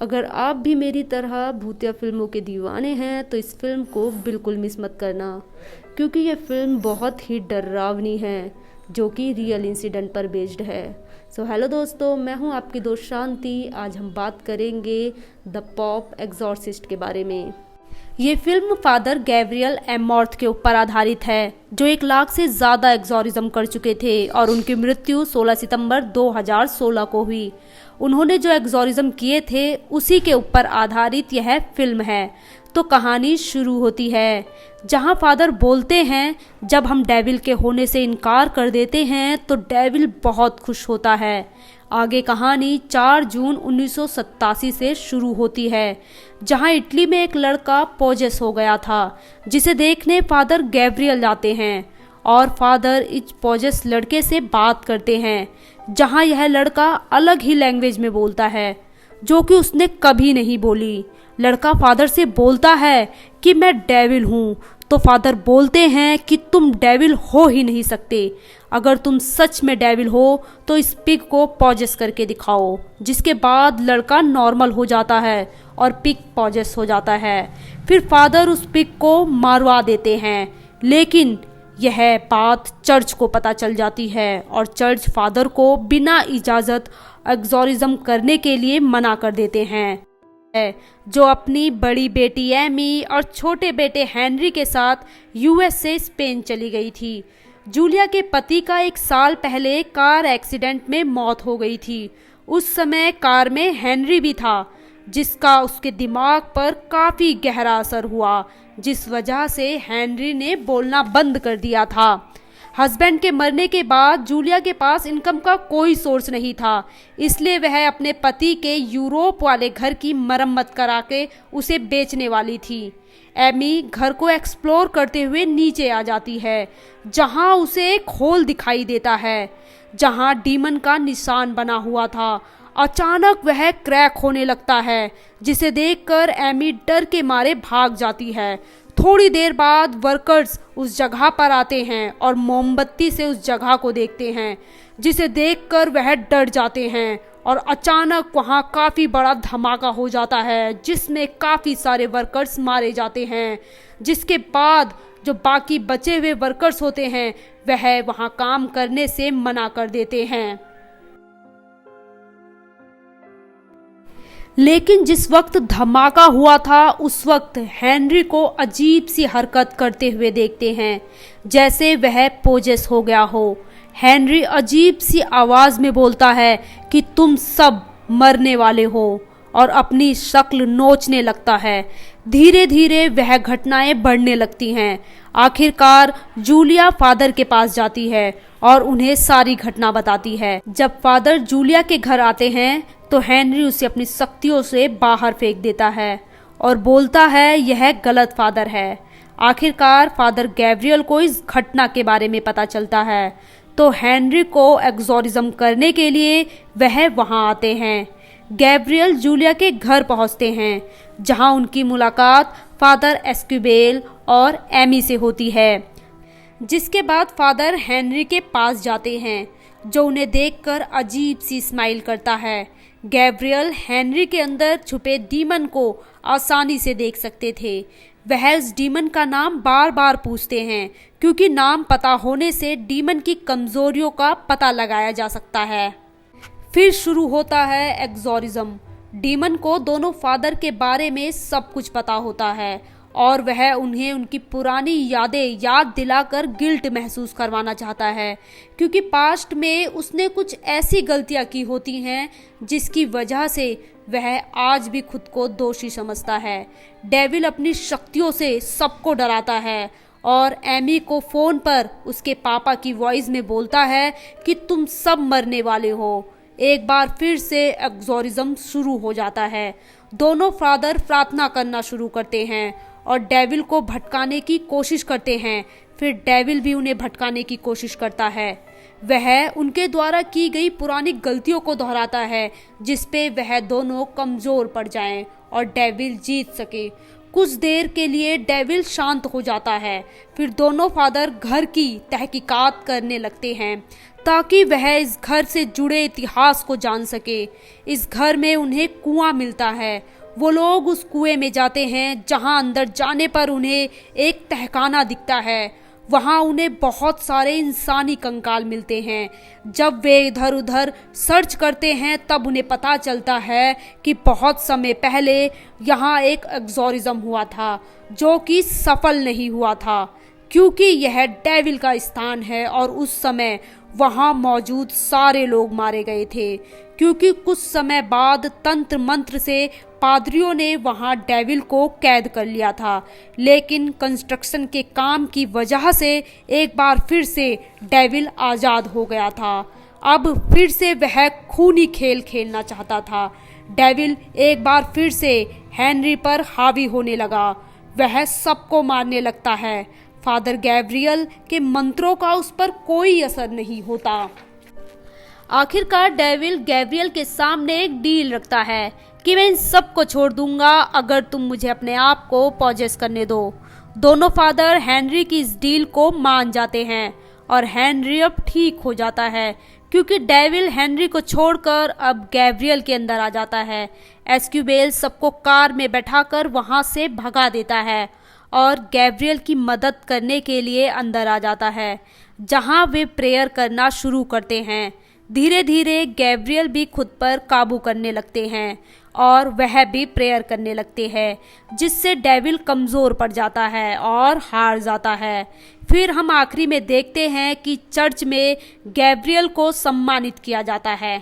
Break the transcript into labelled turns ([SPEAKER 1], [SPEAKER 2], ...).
[SPEAKER 1] अगर आप भी मेरी तरह भूतिया फिल्मों के दीवाने हैं तो इस फिल्म को बिल्कुल मिस मत करना, क्योंकि ये फिल्म बहुत ही डरावनी है जो कि रियल इंसिडेंट पर बेस्ड है। सो हेलो दोस्तों, मैं हूं आपकी दोस्त शांति। आज हम बात करेंगे द पॉप एग्जॉर्सिस्ट के बारे में। ये फिल्म फादर गैब्रियल एमॉर्थ के ऊपर आधारित है, जो 1 लाख से ज़्यादा एग्जॉरिज्म कर चुके थे और उनकी मृत्यु 16 सितंबर 2016 को हुई। उन्होंने जो एग्जॉरिज्म किए थे उसी के ऊपर आधारित यह फिल्म है। तो कहानी शुरू होती है जहां फादर बोलते हैं, जब हम डेविल के होने से इनकार कर देते हैं तो डेविल बहुत खुश होता है। आगे कहानी 4 जून 1987 से शुरू होती है, जहां इटली में एक लड़का पोजेस हो गया था, जिसे देखने फादर गैब्रियल जाते हैं और फादर इस पोजेस लड़के से बात करते हैं, जहां यह लड़का अलग ही लैंग्वेज में बोलता है जो कि उसने कभी नहीं बोली। लड़का फादर से बोलता है कि मैं डेविल हूँ, तो फादर बोलते हैं कि तुम डेविल हो ही नहीं सकते। अगर तुम सच में डेविल हो तो इस पिग को पॉजेस करके दिखाओ। जिसके बाद लड़का नॉर्मल हो जाता है और पिग पॉजेस हो जाता है। फिर फादर उस पिग को मारवा देते हैं, लेकिन यह बात चर्च को पता चल जाती है और चर्च फादर को बिना इजाज़त एग्जॉरिज्म करने के लिए मना कर देते हैं, जो अपनी बड़ी बेटी एमी और छोटे बेटे हेनरी के साथ यूएस से स्पेन चली गई थी। जूलिया के पति का 1 साल पहले कार एक्सीडेंट में मौत हो गई थी। उस समय कार में हेनरी भी था, जिसका उसके दिमाग पर काफ़ी गहरा असर हुआ, जिस वजह से हेनरी ने बोलना बंद कर दिया था। हस्बैंड के मरने के बाद जूलिया के पास इनकम का कोई सोर्स नहीं था, इसलिए वह अपने पति के यूरोप वाले घर की मरम्मत करा के उसे बेचने वाली थी। एमी घर को एक्सप्लोर करते हुए नीचे आ जाती है, जहां उसे एक होल दिखाई देता है जहां डीमन का निशान बना हुआ था। अचानक वह क्रैक होने लगता है, जिसे देखकर एमी डर के मारे भाग जाती है। थोड़ी देर बाद वर्कर्स उस जगह पर आते हैं और मोमबत्ती से उस जगह को देखते हैं, जिसे देखकर वह डर जाते हैं और अचानक वहां काफ़ी बड़ा धमाका हो जाता है, जिसमें काफ़ी सारे वर्कर्स मारे जाते हैं। जिसके बाद जो बाकी बचे हुए वर्कर्स होते हैं वह वहां काम करने से मना कर देते हैं। लेकिन जिस वक्त धमाका हुआ था उस वक्त हेनरी को अजीब सी हरकत करते हुए देखते हैं, जैसे वह पोजेस हो गया हो। हेनरी अजीब सी आवाज़ में बोलता है कि तुम सब मरने वाले हो और अपनी शक्ल नोचने लगता है। धीरे धीरे वह घटनाएं बढ़ने लगती हैं। आखिरकार जूलिया फादर के पास जाती है और उन्हें सारी घटना बताती है। जब फादर जूलिया के घर आते हैं तो हेनरी उसे अपनी शक्तियों से बाहर फेंक देता है और बोलता है यह गलत फादर है। आखिरकार फादर गैब्रियल को इस घटना के बारे में पता चलता है, तो हेनरी को एग्जॉरिज्म करने के लिए वह वहां आते हैं। गैब्रियल जूलिया के घर पहुंचते हैं, जहां उनकी मुलाकात फादर एस्क्यूबेल और एमी से होती है। जिसके बाद फादर हेनरी के पास जाते हैं, जो उन्हें देखकर अजीब सी स्माइल करता है। गैब्रियल हेनरी के अंदर छुपे डीमन को आसानी से देख सकते थे। वह उस डीमन का नाम बार बार पूछते हैं, क्योंकि नाम पता होने से डीमन की कमजोरियों का पता लगाया जा सकता है। फिर शुरू होता है एग्जॉरिज्म। डीमन को दोनों फादर के बारे में सब कुछ पता होता है और वह उन्हें उनकी पुरानी यादें याद दिलाकर गिल्ट महसूस करवाना चाहता है, क्योंकि पास्ट में उसने कुछ ऐसी गलतियां की होती हैं जिसकी वजह से वह आज भी खुद को दोषी समझता है। डेविल अपनी शक्तियों से सबको डराता है और एमी को फ़ोन पर उसके पापा की वॉइस में बोलता है कि तुम सब मरने वाले हो। एक बार फिर से एग्जॉरिज्म शुरू हो जाता है। दोनों फादर प्रार्थना करना शुरू करते हैं और डेविल को भटकाने की कोशिश करते हैं। फिर डेविल भी उन्हें भटकाने की कोशिश करता है। वह उनके द्वारा की गई पुरानी गलतियों को दोहराता है, जिस पे वह दोनों कमज़ोर पड़ जाएं और डेविल जीत सके। कुछ देर के लिए डेविल शांत हो जाता है। फिर दोनों फादर घर की तहकीकात करने लगते हैं ताकि वह इस घर से जुड़े इतिहास को जान सके। इस घर में उन्हें कुआं मिलता है। वो लोग उस कुएं में जाते हैं जहां अंदर जाने पर उन्हें एक तहखाना दिखता है। वहां उन्हें बहुत सारे इंसानी कंकाल मिलते हैं। जब वे इधर उधर सर्च करते हैं तब उन्हें पता चलता है कि बहुत समय पहले यहाँ एक एग्जोरिज्म हुआ था जो कि सफल नहीं हुआ था, क्योंकि यह डेविल का स्थान है और उस समय वहाँ मौजूद सारे लोग मारे गए थे, क्योंकि कुछ समय बाद तंत्र मंत्र से पादरियों ने वहाँ डेविल को कैद कर लिया था। लेकिन कंस्ट्रक्शन के काम की वजह से एक बार फिर से डेविल आज़ाद हो गया था। अब फिर से वह खूनी खेल खेलना चाहता था। डेविल एक बार फिर से हेनरी पर हावी होने लगा। वह सबको मारने लगता है। फादर गैब्रियल के मंत्रों का उस पर कोई असर नहीं होता। आखिरकार डेविल गैब्रियल के सामने एक डील रखता है कि मैं इन सबको छोड़ दूंगा अगर तुम मुझे अपने आप को पॉजेस करने दो। दोनों फादर हेनरी की इस डील को मान जाते हैं और हेनरी अब ठीक हो जाता है, क्योंकि डेविल हेनरी को छोड़कर अब गैब्रियल के अंदर आ जाता है। एस्क्यूबेल सबको कार में बैठाकर वहां से भगा देता है और गैब्रियल की मदद करने के लिए अंदर आ जाता है, जहां वे प्रेयर करना शुरू करते हैं। धीरे धीरे गैब्रियल भी खुद पर काबू करने लगते हैं और वह भी प्रेयर करने लगते हैं, जिससे डेविल कमज़ोर पड़ जाता है और हार जाता है। फिर हम आखिरी में देखते हैं कि चर्च में गैब्रियल को सम्मानित किया जाता है।